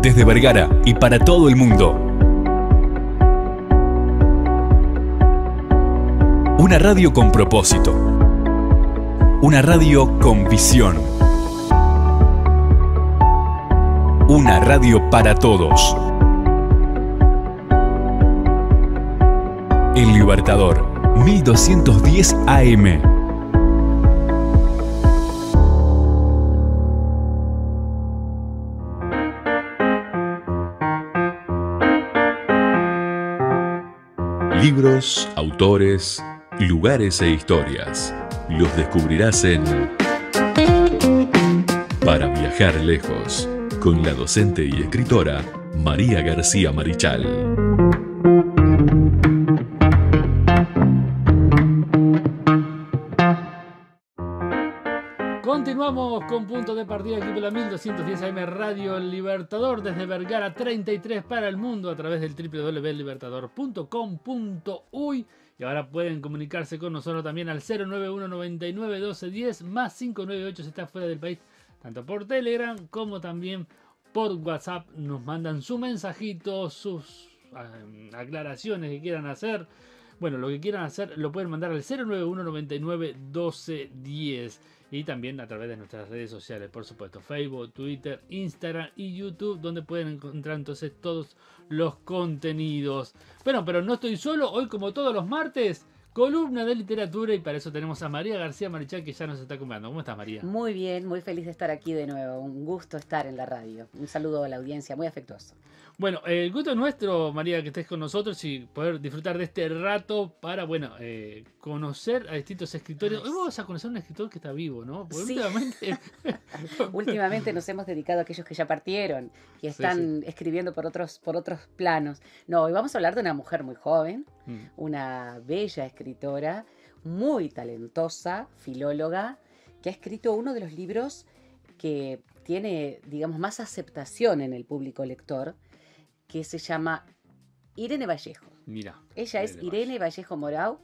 desde Vergara y para todo el mundo. Una radio con propósito. Una radio con visión. Una radio para todos. El Libertador, 1210 AM. Libros, autores, lugares e historias. Los descubrirás en Para viajar lejos, con la docente y escritora María García Marichal. Continuamos con punto de partida aquí por la 1210 AM Radio El Libertador desde Vergara 33 para el mundo a través del www.libertador.com.uy. Y ahora pueden comunicarse con nosotros también al 091 99 12 10 más 598 si está fuera del país, tanto por Telegram como también por WhatsApp. Nos mandan su mensajito, sus aclaraciones que quieran hacer. Bueno, lo que quieran hacer lo pueden mandar al 091 99 12 10. Y también a través de nuestras redes sociales, por supuesto, Facebook, Twitter, Instagram y YouTube, donde pueden encontrar entonces todos los contenidos. Bueno, pero no estoy solo, hoy como todos los martes, columna de literatura, y para eso tenemos a María García Marichal que ya nos está acompañando. ¿Cómo estás, María? Muy bien, muy feliz de estar aquí de nuevo, un gusto estar en la radio. Un saludo a la audiencia, muy afectuoso. Bueno, el gusto es nuestro, María, que estés con nosotros y poder disfrutar de este rato para, bueno, conocer a distintos escritores. Hoy vamos a conocer a un escritor que está vivo, ¿no? Porque sí. Últimamente nos hemos dedicado a aquellos que ya partieron y están escribiendo por otros planos. No, hoy vamos a hablar de una mujer muy joven, una bella escritora, muy talentosa, filóloga, que ha escrito uno de los libros que tiene, digamos, más aceptación en el público lector, que se llama Irene Vallejo. Mira. Ella es Irene Vallejo Morau,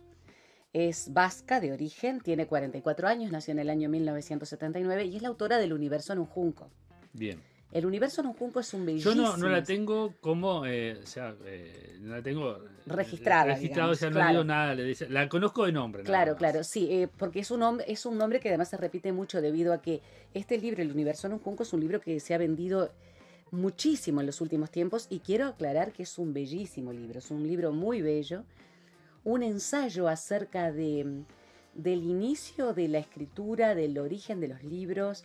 es vasca de origen, tiene 44 años, nació en el año 1979 y es la autora del Universo en un junco. Bien. El Universo en un junco es un bellísimo... Yo no la tengo como, no la tengo registrada, o sea, no digo nada, la conozco de nombre. Claro, sí, porque es un nombre que además se repite mucho debido a que este libro, El Universo en un junco, es un libro que se ha vendido muchísimo en los últimos tiempos y quiero aclarar que es un bellísimo libro, es un libro muy bello, un ensayo acerca del inicio de la escritura, del origen de los libros,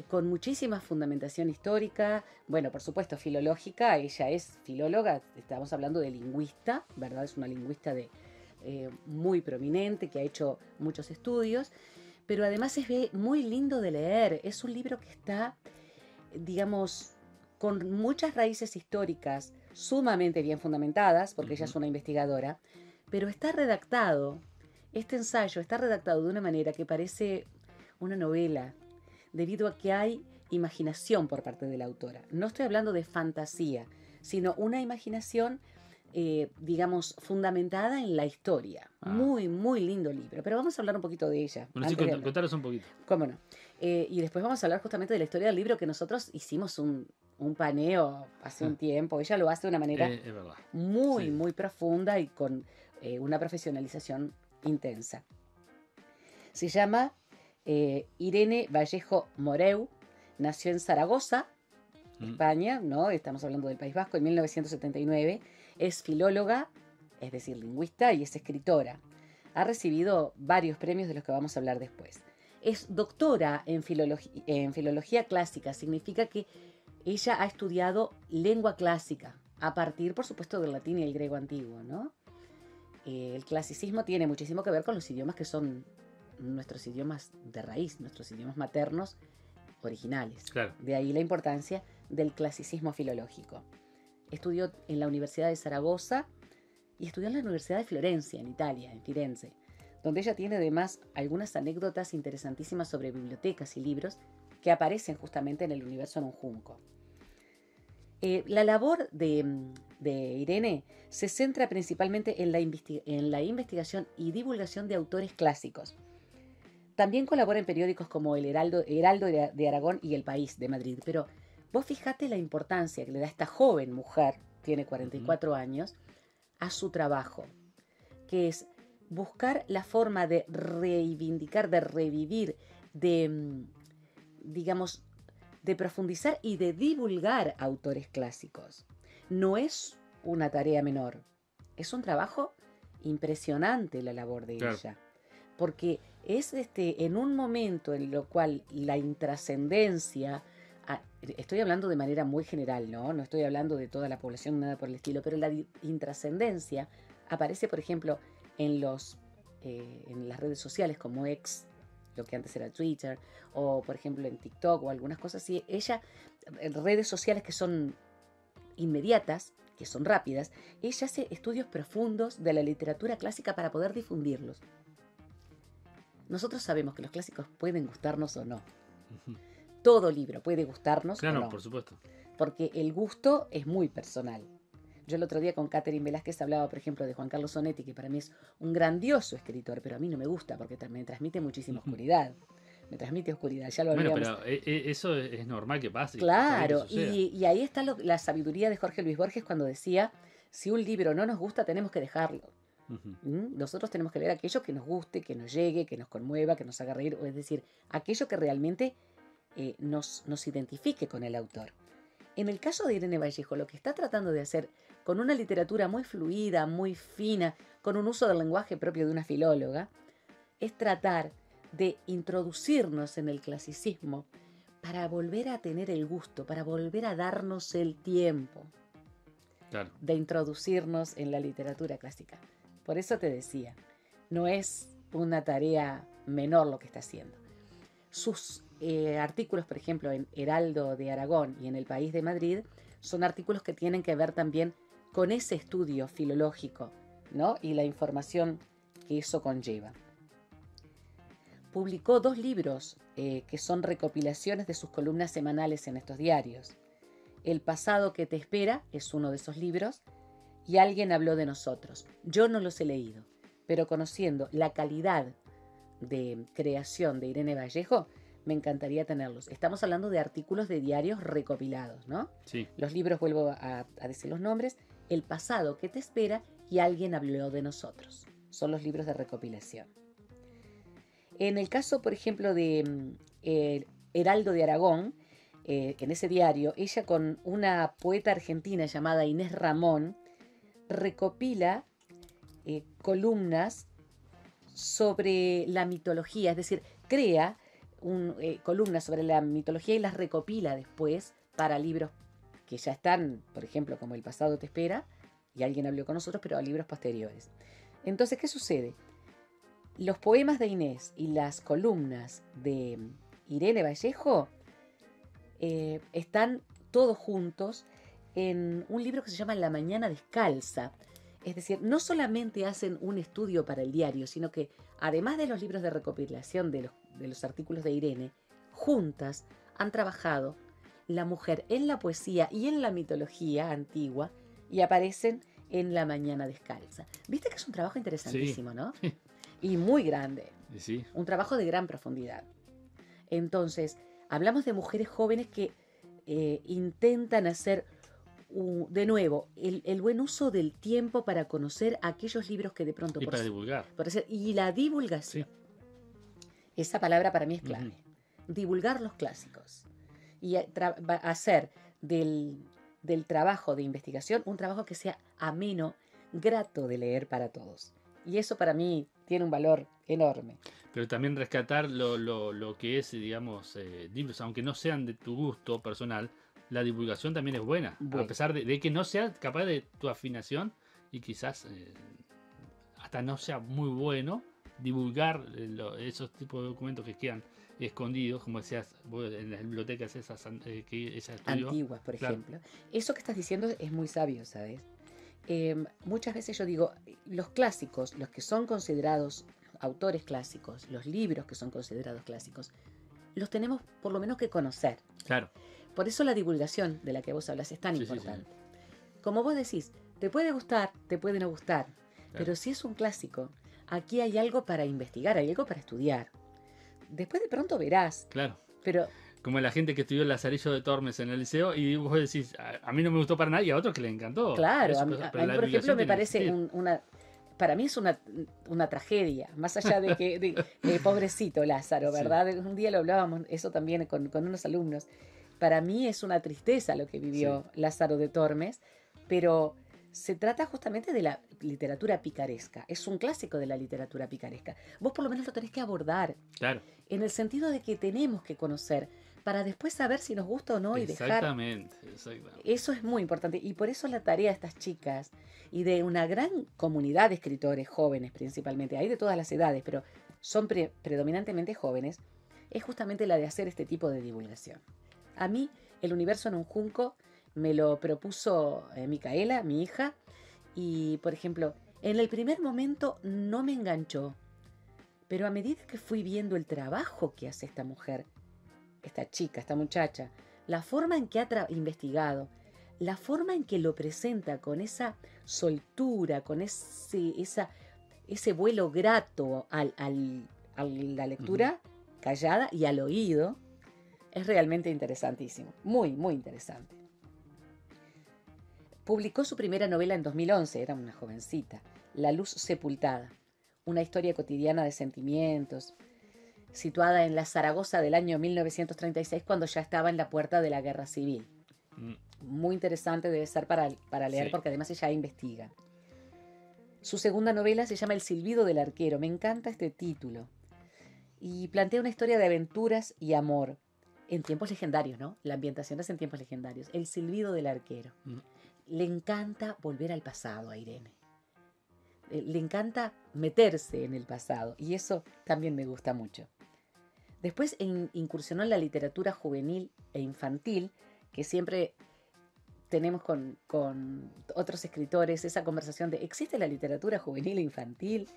con muchísima fundamentación histórica, bueno, por supuesto filológica, ella es filóloga, estamos hablando de lingüista, ¿verdad? Es una lingüista muy prominente, que ha hecho muchos estudios, pero además es muy lindo de leer, es un libro que está, digamos, con muchas raíces históricas sumamente bien fundamentadas, porque ella es una investigadora, pero está redactado, este ensayo está redactado de una manera que parece una novela, debido a que hay imaginación por parte de la autora. No estoy hablando de fantasía, sino una imaginación, digamos, fundamentada en la historia. Muy, muy lindo libro. Pero vamos a hablar un poquito de ella. Bueno, sí, contaros un poquito. ¿Cómo no? Y después vamos a hablar justamente de la historia del libro, que nosotros hicimos un paneo hace un tiempo. Ella lo hace de una manera muy, muy profunda y con una profesionalización intensa. Se llama Irene Vallejo Moreu, nació en Zaragoza, España, ¿no? Estamos hablando del País Vasco, en 1979. Es filóloga, es decir, lingüista, y es escritora. Ha recibido varios premios de los que vamos a hablar después. Es doctora en filología clásica, significa que ella ha estudiado lengua clásica, a partir, por supuesto, del latín y el griego antiguo, ¿no? El clasicismo tiene muchísimo que ver con los idiomas que son nuestros idiomas de raíz, nuestros idiomas maternos originales. Claro. De ahí la importancia del clasicismo filológico. Estudió en la Universidad de Zaragoza y estudió en la Universidad de Florencia, en Italia, en Firenze, donde ella tiene además algunas anécdotas interesantísimas sobre bibliotecas y libros que aparecen justamente en El Universo en un junco. La labor de Irene se centra principalmente en la investigación y divulgación de autores clásicos. También colabora en periódicos como El Heraldo de Aragón y El País de Madrid, pero Vos fijate la importancia que le da esta joven mujer, tiene 44 años, a su trabajo, que es buscar la forma de reivindicar, de revivir, de, digamos, de profundizar y de divulgar autores clásicos. No es una tarea menor, es un trabajo impresionante la labor de ella, porque es en un momento en lo cual la intrascendencia, estoy hablando de manera muy general, ¿no? No estoy hablando de toda la población, nada por el estilo, pero la intrascendencia aparece, por ejemplo, en las redes sociales como X, lo que antes era Twitter, o por ejemplo en TikTok o algunas cosas así. Ella, redes sociales que son inmediatas, que son rápidas, ella hace estudios profundos de la literatura clásica para poder difundirlos. Nosotros sabemos que los clásicos pueden gustarnos o no. Todo libro puede gustarnos o no. Por supuesto. Porque el gusto es muy personal. Yo el otro día con Catherine Velázquez hablaba, por ejemplo, de Juan Carlos Onetti, que para mí es un grandioso escritor, pero a mí no me gusta porque me transmite muchísima oscuridad. Me transmite oscuridad, ya lo habíamos... Bueno, pero eso es normal que pase. Claro, y ahí está la sabiduría de Jorge Luis Borges cuando decía, si un libro no nos gusta, tenemos que dejarlo. Nosotros tenemos que leer aquello que nos guste, que nos llegue, que nos conmueva, que nos haga reír, o es decir, aquello que realmente nos identifique con el autor. En el caso de Irene Vallejo, lo que está tratando de hacer con una literatura muy fluida, muy fina, con un uso del lenguaje propio de una filóloga, es tratar de introducirnos en el clasicismo para volver a tener el gusto, para volver a darnos el tiempo de introducirnos en la literatura clásica. Por eso te decía, no es una tarea menor lo que está haciendo. Sus artículos, por ejemplo, en Heraldo de Aragón y en El País de Madrid, son artículos que tienen que ver también con ese estudio filológico, ¿no? Y la información que eso conlleva. Publicó 2 libros que son recopilaciones de sus columnas semanales en estos diarios. El pasado que te espera es uno de esos libros y Alguien habló de nosotros. Yo no los he leído, pero conociendo la calidad de creación de Irene Vallejo, me encantaría tenerlos. Estamos hablando de artículos de diarios recopilados, ¿no? Sí. Los libros, vuelvo a decir los nombres, El pasado que te espera y Alguien habló de nosotros. Son los libros de recopilación. En el caso, por ejemplo, de Heraldo de Aragón, en ese diario, ella con una poeta argentina llamada Inés Ramón, recopila columnas sobre la mitología, es decir, crea columnas sobre la mitología y las recopila después para libros que ya están, por ejemplo, como El pasado te espera, y Alguien habló con nosotros, pero a libros posteriores. Entonces, ¿qué sucede? Los poemas de Inés y las columnas de Irene Vallejo están todos juntos en un libro que se llama La mañana descalza. Es decir, no solamente hacen un estudio para el diario, sino que además de los libros de recopilación de los artículos de Irene, juntas han trabajado la mujer en la poesía y en la mitología antigua y aparecen en La mañana descalza. ¿Viste que es un trabajo interesantísimo, no? Y muy grande. Sí. Un trabajo de gran profundidad. Entonces, hablamos de mujeres jóvenes que intentan hacer, de nuevo, el buen uso del tiempo para conocer aquellos libros que de pronto... Y para divulgar. Y la divulgación. Sí. Esa palabra para mí es clave. Divulgar los clásicos. Y hacer del trabajo de investigación un trabajo que sea ameno, grato de leer para todos. Y eso para mí tiene un valor enorme. Pero también rescatar lo que es, digamos, libros, aunque no sean de tu gusto personal, la divulgación también es buena. A pesar de que no sea capaz de tu afinación y quizás hasta no sea muy bueno, divulgar esos tipos de documentos que quedan escondidos, como decías vos, en las bibliotecas esas antiguas, por ejemplo. Eso que estás diciendo es muy sabio, ¿sabes? Muchas veces yo digo, los clásicos, los que son considerados autores clásicos, los libros que son considerados clásicos, los tenemos por lo menos que conocer. Claro. Por eso la divulgación de la que vos hablas es tan importante. Sí. Como vos decís, te puede gustar, te puede no gustar, pero si es un clásico, aquí hay algo para investigar, hay algo para estudiar. Después de pronto verás. Claro. Pero como la gente que estudió el Lazarillo de Tormes en el liceo y vos decís, a mí no me gustó para nada y a otros que le encantó. Claro, Eso, a mí, pero la por ejemplo, divulgación me tiene que parece existir. para mí es una tragedia, más allá de que, pobrecito Lázaro, Sí, ¿verdad? Un día lo hablábamos, eso también con unos alumnos. Para mí es una tristeza lo que sí, vivió Lázaro de Tormes, pero se trata justamente de la literatura picaresca. Es un clásico de la literatura picaresca. Vos por lo menos lo tenés que abordar, claro, en el sentido de que tenemos que conocer para después saber si nos gusta o no y dejar. exactamente, exactamente. Eso es muy importante y por eso la tarea de estas chicas y de una gran comunidad de escritores jóvenes principalmente, hay de todas las edades, pero son predominantemente jóvenes, es justamente la de hacer este tipo de divulgación. A mí, El universo en un junco me lo propuso Micaela, mi hija, y por ejemplo, en el primer momento no me enganchó, pero a medida que fui viendo el trabajo que hace esta mujer, esta chica, esta muchacha, la forma en que ha investigado, la forma en que lo presenta con esa soltura, con ese vuelo grato a la Ujú. lectura callada y al oído, es realmente interesantísimo. Muy, muy interesante. Publicó su primera novela en 2011, era una jovencita, La luz sepultada, una historia cotidiana de sentimientos, situada en la Zaragoza del año 1936, cuando ya estaba en la puerta de la guerra civil. Mm, Muy interesante debe ser para leer, sí. porque además ella investiga. Su segunda novela se llama El silbido del arquero. Me encanta este título. Y plantea una historia de aventuras y amor en tiempos legendarios, ¿no? La ambientación es en tiempos legendarios. El silbido del arquero. Mm, Le encanta volver al pasado a Irene. Le encanta meterse en el pasado y eso también me gusta mucho. Después incursionó en la literatura juvenil e infantil, que siempre tenemos con otros escritores esa conversación de ¿existe la literatura juvenil e infantil?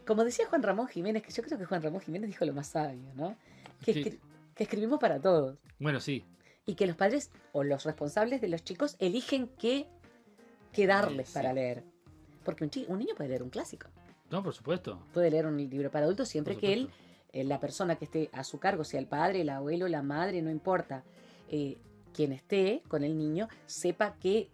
Como decía Juan Ramón Jiménez, que yo creo que Juan Ramón Jiménez dijo lo más sabio, ¿no? Que, sí. que escribimos para todos Bueno, sí. y que los padres o los responsables de los chicos eligen qué darles Sí. para leer. Porque un niño puede leer un clásico, No, por supuesto. puede leer un libro para adultos Por siempre que él, supuesto. la persona que esté a su cargo, sea el padre, el abuelo, la madre, no importa, eh, quien esté con el niño, sepa qué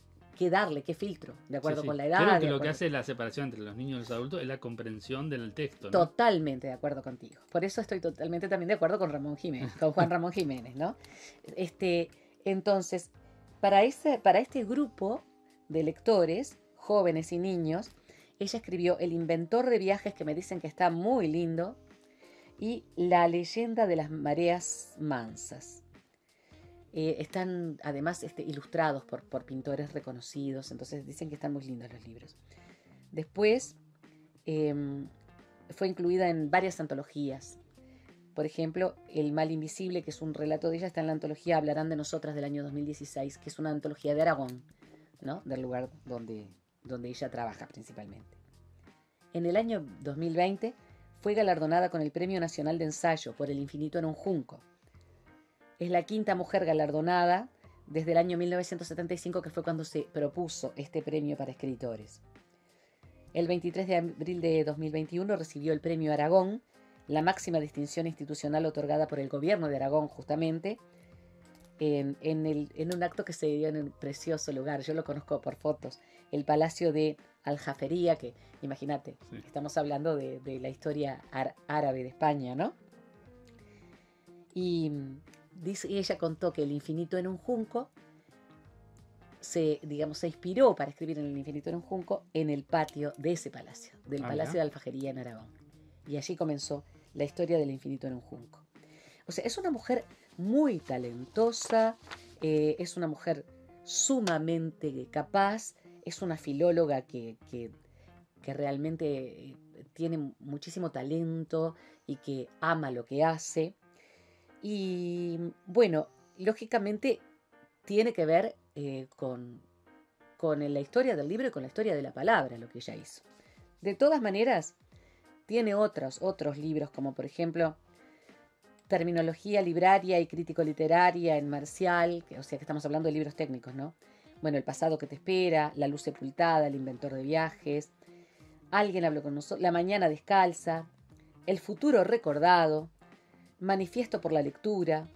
darle, qué filtro, de Sí, acuerdo sí. con la Creo edad, que de lo que acuerdo. hace la separación entre los niños y los adultos es la comprensión del texto, ¿no? Totalmente de acuerdo contigo. Por eso estoy totalmente también de acuerdo con Ramón Jiménez, con Juan Ramón Jiménez, ¿no? Este, entonces, para este grupo de lectores, jóvenes y niños, ella escribió El inventor de viajes, que me dicen que está muy lindo, y La leyenda de las mareas mansas. Están además ilustrados por pintores reconocidos, entonces dicen que están muy lindos los libros. Después em, fue incluida en varias antologías. Por ejemplo, El mal invisible, que es un relato de ella, está en la antología Hablarán de nosotras del año 2016, que es una antología de Aragón, ¿no? Del lugar donde ella trabaja principalmente. En el año 2020 fue galardonada con el Premio Nacional de Ensayo por El infinito en un junco. Es la quinta mujer galardonada desde el año 1975, que fue cuando se propuso este premio para escritores. El 23 de abril de 2021 recibió el Premio Aragón, la máxima distinción institucional otorgada por el gobierno de Aragón, justamente, en un acto que se dio en un precioso lugar. Yo lo conozco por fotos. El Palacio de Aljafería, que imagínate, Sí. estamos hablando de la historia árabe de España, ¿no? Y ella contó que El infinito en un junco se inspiró para escribir en El infinito en un junco en el patio de ese palacio, del Ah, Palacio mira. de Alfajería en Aragón. Y allí comenzó la historia del infinito en un junco. O sea, es una mujer muy talentosa, es una mujer sumamente capaz, es una filóloga que realmente tiene muchísimo talento y que ama lo que hace. Y bueno, lógicamente tiene que ver con la historia del libro y con la historia de la palabra, lo que ella hizo. De todas maneras, tiene otros libros, como por ejemplo Terminología libraria y crítico literaria en Marcial, o sea que estamos hablando de libros técnicos, ¿no? Bueno, El pasado que te espera, La luz sepultada, El inventor de viajes, Alguien habló con nosotros, La mañana descalza, El futuro recordado, Manifiesto por la lectura,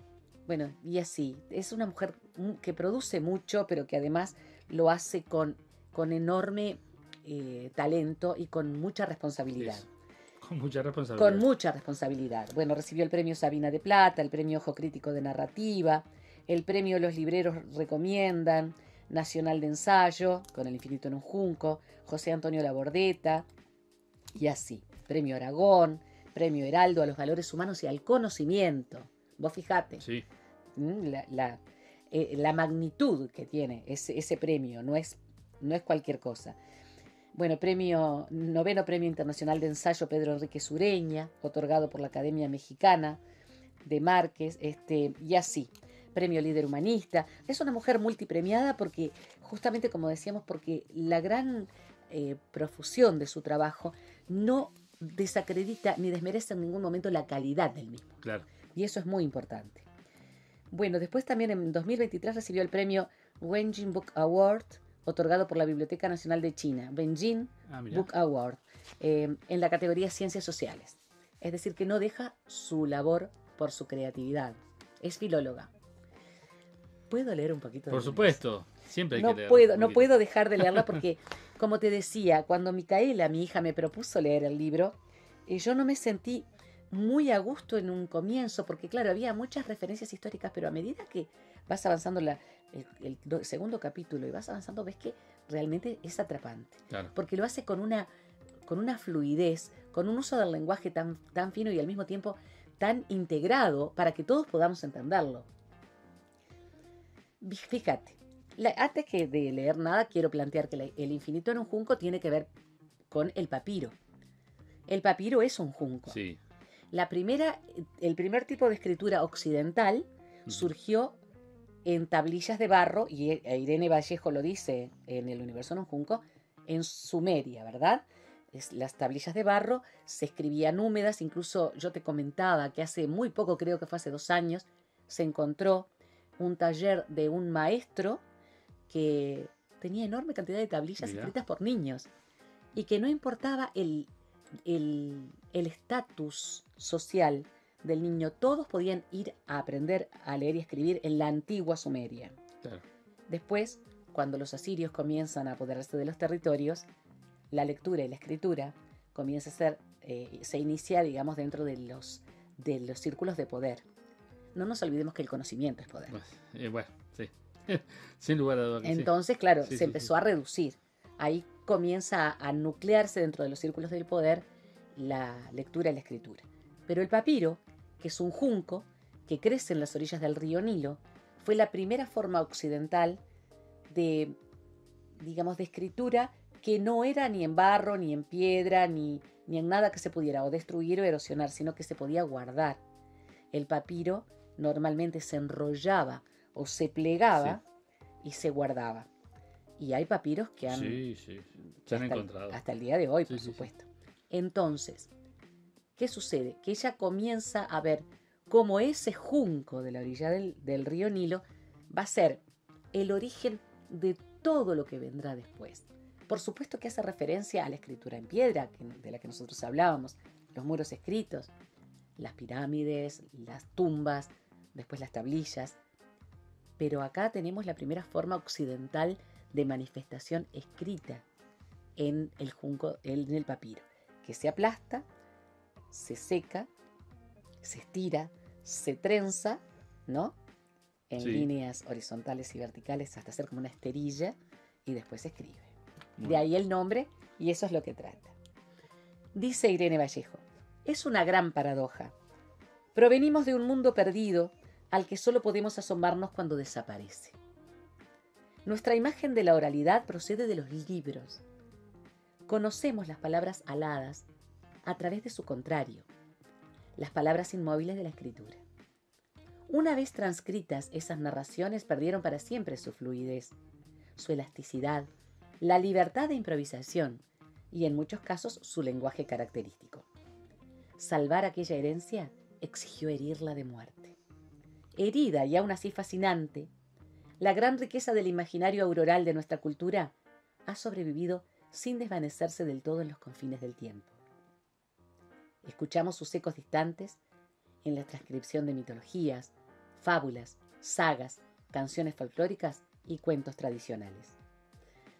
Bueno, y así. Es una mujer que produce mucho, pero que además lo hace con enorme talento y con mucha responsabilidad. Eso. Con mucha Con responsabilidad. mucha responsabilidad. Bueno, recibió el premio Sabina de Plata, el premio Ojo Crítico de Narrativa, el premio Los Libreros Recomiendan, Nacional de Ensayo, con El Infinito en un Junco, José Antonio Labordeta, y así. Premio Aragón, premio Heraldo a los valores humanos y al conocimiento. Vos fijate, Sí. la magnitud que tiene ese premio, no es cualquier cosa. Bueno, noveno Premio Internacional de Ensayo Pedro Enrique Sureña, otorgado por la Academia Mexicana de Márquez, y así. Premio Líder Humanista. Es una mujer multipremiada porque, justamente como decíamos, porque la gran profusión de su trabajo no desacredita ni desmerece en ningún momento la calidad del mismo. Claro. Y eso es muy importante. Bueno, después también en 2023 recibió el premio Wenjin Book Award, otorgado por la Biblioteca Nacional de China, Wenjin Book Award, en la categoría Ciencias Sociales. Es decir, que no deja su labor por su creatividad. Es filóloga. ¿Puedo leer un poquito? Por supuesto, siempre hay que leer. No puedo dejar de leerla porque, como te decía, cuando Micaela, mi hija, me propuso leer el libro, yo no me sentí muy a gusto en un comienzo, porque claro, había muchas referencias históricas, pero a medida que vas avanzando el segundo capítulo y vas avanzando, ves que realmente es atrapante. Claro. Porque lo hace con una fluidez, con un uso del lenguaje tan fino y al mismo tiempo tan integrado para que todos podamos entenderlo. Fíjate, antes que de leer nada, quiero plantear que El Infinito en un Junco tiene que ver con el papiro. El papiro es un junco. Sí. El primer tipo de escritura occidental surgió en tablillas de barro, y Irene Vallejo lo dice en El Universo en un Junco, en Sumeria, ¿verdad? Las tablillas de barro se escribían húmedas. Incluso yo te comentaba que hace muy poco, creo que fue hace 2 años, se encontró un taller de un maestro que tenía enorme cantidad de tablillas escritas por niños y que no importaba el estatus social del niño, todos podían ir a aprender a leer y escribir en la antigua Sumeria. Claro. Después, cuando los asirios comienzan a apoderarse de los territorios, la lectura y la escritura comienza a ser, se inicia, digamos, dentro de los círculos de poder. No nos olvidemos que el conocimiento es poder. Bueno, sí. Sin lugar a dudas. Entonces, claro, se empezó a reducir. Ahí comienza a nuclearse dentro de los círculos del poder la lectura y la escritura. Pero el papiro, que es un junco que crece en las orillas del río Nilo, fue la primera forma occidental de, digamos, de escritura que no era ni en barro, ni en piedra, ni en nada que se pudiera o destruir o erosionar, sino que se podía guardar. El papiro normalmente se enrollaba o se plegaba y se guardaba. Y hay papiros que han, se han encontrado hasta el día de hoy, por supuesto. Entonces, ¿qué sucede? Que ella comienza a ver cómo ese junco de la orilla del río Nilo va a ser el origen de todo lo que vendrá después. Por supuesto que hace referencia a la escritura en piedra, de la que nosotros hablábamos, los muros escritos, las pirámides, las tumbas, después las tablillas. Pero acá tenemos la primera forma occidental de manifestación escrita en el junco, en el papiro, que se aplasta, se seca, se estira, se trenza, ¿no? En líneas horizontales y verticales hasta hacer como una esterilla y después se escribe. De ahí el nombre, y eso es lo que trata. Dice Irene Vallejo: es una gran paradoja. Provenimos de un mundo perdido al que solo podemos asomarnos cuando desaparece. Nuestra imagen de la oralidad procede de los libros. Conocemos las palabras aladas a través de su contrario, las palabras inmóviles de la escritura. Una vez transcritas, esas narraciones perdieron para siempre su fluidez, su elasticidad, la libertad de improvisación y, en muchos casos, su lenguaje característico. Salvar aquella herencia exigió herirla de muerte. Herida y aún así fascinante, la gran riqueza del imaginario auroral de nuestra cultura ha sobrevivido sin desvanecerse del todo en los confines del tiempo. Escuchamos sus ecos distantes en la transcripción de mitologías, fábulas, sagas, canciones folclóricas y cuentos tradicionales.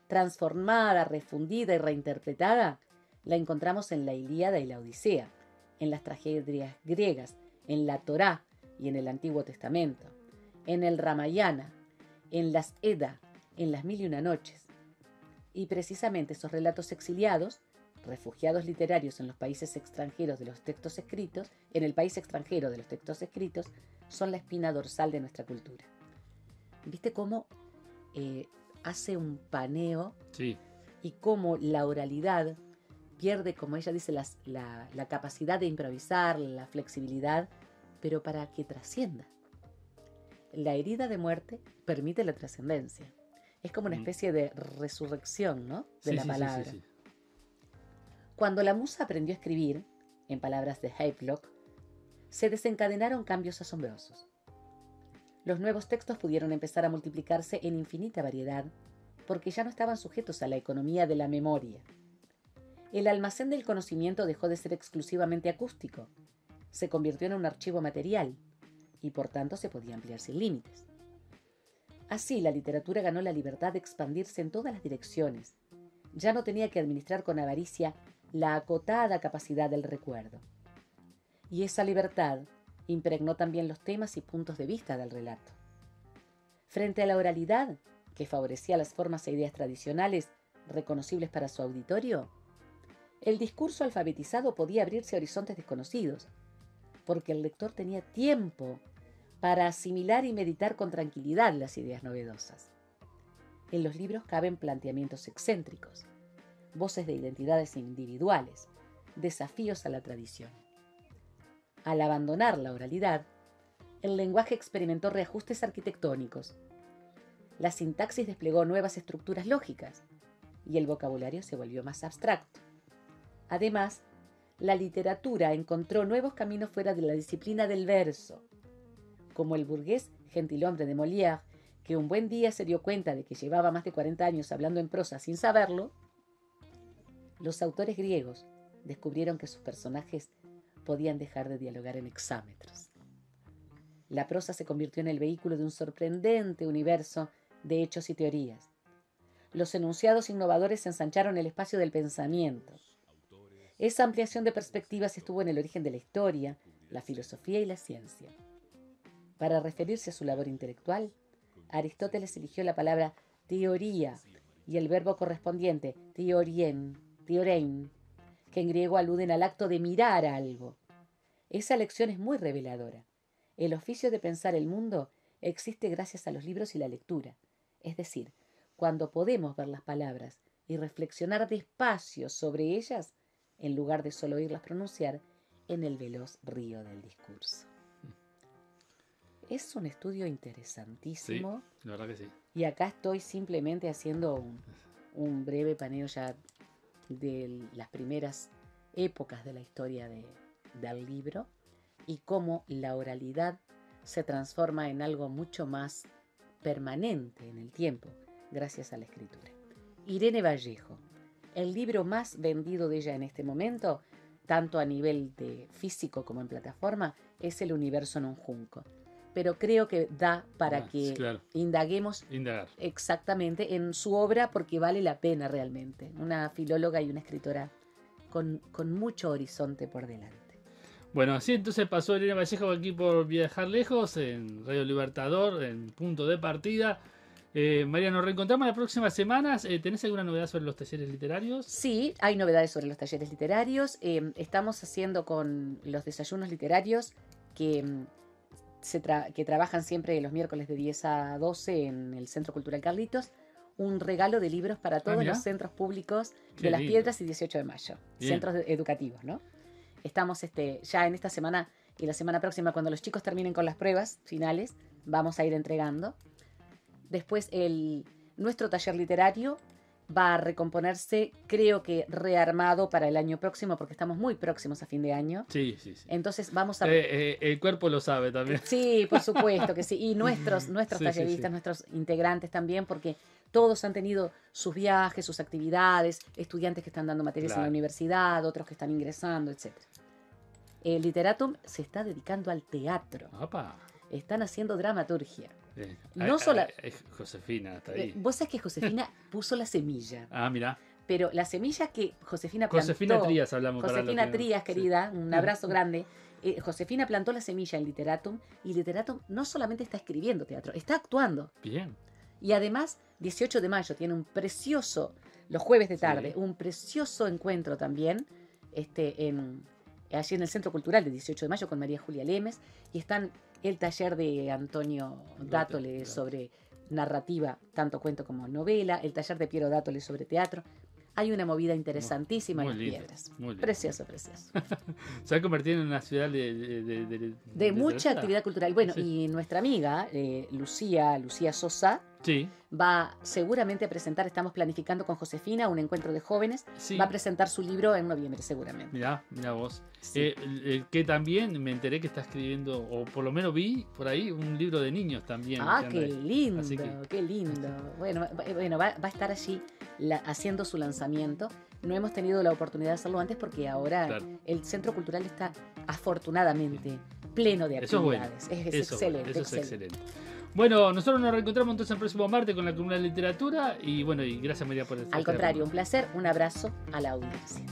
Transformada, refundida y reinterpretada, la encontramos en la Ilíada y la Odisea, en las tragedias griegas, en la Torá y en el Antiguo Testamento, en el Ramayana, en las Edda, en las Mil y una Noches. Y precisamente esos relatos exiliados, refugiados literarios en los países extranjeros de los textos escritos, en el país extranjero de los textos escritos, son la espina dorsal de nuestra cultura. ¿Viste cómo hace un paneo? Sí. Y cómo la oralidad pierde, como ella dice, la capacidad de improvisar, la flexibilidad, pero para que trascienda. La herida de muerte permite la trascendencia. Es como una especie de resurrección, ¿no? De la palabra. Sí. Cuando la musa aprendió a escribir, en palabras de Havelock, se desencadenaron cambios asombrosos. Los nuevos textos pudieron empezar a multiplicarse en infinita variedad, porque ya no estaban sujetos a la economía de la memoria. El almacén del conocimiento dejó de ser exclusivamente acústico, se convirtió en un archivo material, y por tanto se podía ampliar sin límites. Así, la literatura ganó la libertad de expandirse en todas las direcciones. Ya no tenía que administrar con avaricia la acotada capacidad del recuerdo. Y esa libertad impregnó también los temas y puntos de vista del relato. Frente a la oralidad, que favorecía las formas e ideas tradicionales reconocibles para su auditorio, el discurso alfabetizado podía abrirse a horizontes desconocidos, porque el lector tenía tiempo para asimilar y meditar con tranquilidad las ideas novedosas. En los libros caben planteamientos excéntricos, voces de identidades individuales, desafíos a la tradición. Al abandonar la oralidad, el lenguaje experimentó reajustes arquitectónicos. La sintaxis desplegó nuevas estructuras lógicas y el vocabulario se volvió más abstracto. Además, la literatura encontró nuevos caminos fuera de la disciplina del verso, como el burgués gentilhombre de Molière, que un buen día se dio cuenta de que llevaba más de 40 años hablando en prosa sin saberlo. Los autores griegos descubrieron que sus personajes podían dejar de dialogar en hexámetros. La prosa se convirtió en el vehículo de un sorprendente universo de hechos y teorías. Los enunciados innovadores ensancharon el espacio del pensamiento. Esa ampliación de perspectivas estuvo en el origen de la historia, la filosofía y la ciencia. Para referirse a su labor intelectual, Aristóteles eligió la palabra teoría y el verbo correspondiente, teorein, que en griego aluden al acto de mirar algo. Esa lección es muy reveladora. El oficio de pensar el mundo existe gracias a los libros y la lectura. Es decir, cuando podemos ver las palabras y reflexionar despacio sobre ellas, en lugar de solo oírlas pronunciar en el veloz río del discurso. Es un estudio interesantísimo. Sí, la verdad que sí. Y acá estoy simplemente haciendo un breve paneo ya de las primeras épocas de la historia del libro y cómo la oralidad se transforma en algo mucho más permanente en el tiempo gracias a la escritura. Irene Vallejo, el libro más vendido de ella en este momento, tanto a nivel de físico como en plataforma, es El universo en un junco. Pero creo que da para que indaguemos exactamente en su obra porque vale la pena realmente. Una filóloga y una escritora con mucho horizonte por delante. Bueno, así entonces pasó Elena Vallejo aquí por Viajar Lejos, en Radio Libertador, en Punto de Partida. María, nos reencontramos las próximas semanas. ¿Tenés alguna novedad sobre los talleres literarios? Sí, hay novedades sobre los talleres literarios. Estamos haciendo con los desayunos literarios que trabajan siempre los miércoles de 10 a 12 en el Centro Cultural Carlitos, un regalo de libros para todos los centros públicos de Las Piedras y 18 de Mayo, centros educativos, ¿no? Estamos ya en esta semana y la semana próxima, cuando los chicos terminen con las pruebas finales, vamos a ir entregando. Después nuestro taller literario va a recomponerse, creo que rearmado para el año próximo, porque estamos muy próximos a fin de año. Sí. Entonces vamos a... el cuerpo lo sabe también. Sí, por supuesto que sí. Y nuestros talleristas, nuestros integrantes también, porque todos han tenido sus viajes, sus actividades, estudiantes que están dando materias en la universidad, otros que están ingresando, etc. El Literatum se está dedicando al teatro. ¡Opa! están haciendo dramaturgia. No solo- Josefina, está ahí. Vos sabés que Josefina puso la semilla, Ah, mirá. pero la semilla que Josefina plantó... Josefina Trías hablamos. para Josefina lo que- Trías, sí. querida, un abrazo grande. Josefina plantó la semilla en Literatum, y Literatum no solamente está escribiendo teatro, está actuando. Bien. Y además, 18 de mayo tiene un precioso, los jueves de tarde, Sí. un precioso encuentro también, allí en el Centro Cultural de 18 de mayo con María Julia Lemes, y están el taller de Antonio Dátole claro. sobre narrativa, tanto cuento como novela, el taller de Piero Dátole sobre teatro. Hay una movida interesantísima Muy en las lindo, piedras. muy lindo. Precioso, precioso. Se va a convertir en una ciudad De mucha literatura. actividad cultural. Bueno, Sí. y nuestra amiga, Lucía Sosa, Sí, va seguramente a presentar, estamos planificando con Josefina un encuentro de jóvenes, sí. va a presentar su libro en noviembre seguramente. Mirá vos. Sí. Que también me enteré que está escribiendo, o por lo menos vi por ahí, un libro de niños también. Ah, que anda qué ahí. lindo, Así que- qué lindo. Bueno, va a estar allí haciendo su lanzamiento. No hemos tenido la oportunidad de hacerlo antes porque ahora Claro. el Centro Cultural está afortunadamente pleno de Eso es bueno. actividades. Es Eso, excelente, eso es excelente. excelente. Bueno, nosotros nos reencontramos entonces el próximo martes con la columna de literatura y bueno, y gracias María por estar Al contrario, un placer, un abrazo a la audiencia.